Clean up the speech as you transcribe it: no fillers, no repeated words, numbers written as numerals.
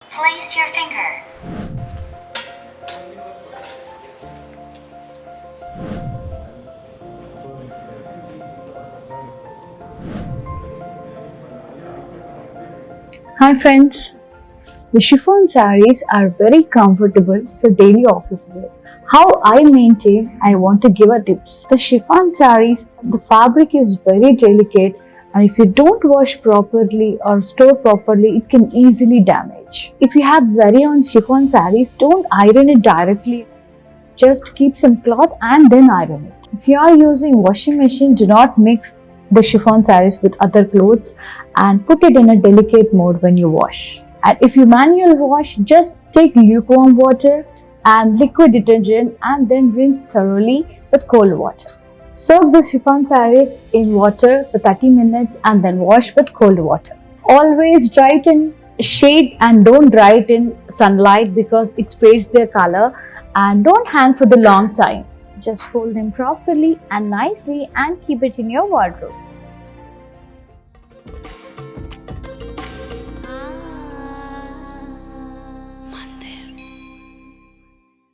Place your finger. Hi friends, the chiffon sarees are very comfortable for daily office wear. How I maintain, I want to give a tips. The chiffon sarees, the fabric is very delicate and if you don't wash properly or store properly, it can easily damage. If you have zari on chiffon sarees, don't iron it directly. Just keep some cloth and then iron it. If you are using washing machine, do not mix the chiffon sarees with other clothes and put it in a delicate mode when you wash. And if you manual wash, just take lukewarm water and liquid detergent and then rinse thoroughly with cold water. Soak the chiffon sarees in water for 30 minutes and then wash with cold water. Always dry it in shade and don't dry it in sunlight because it fades their color, and don't hang for the long time. Just fold them properly and nicely and keep it in your wardrobe.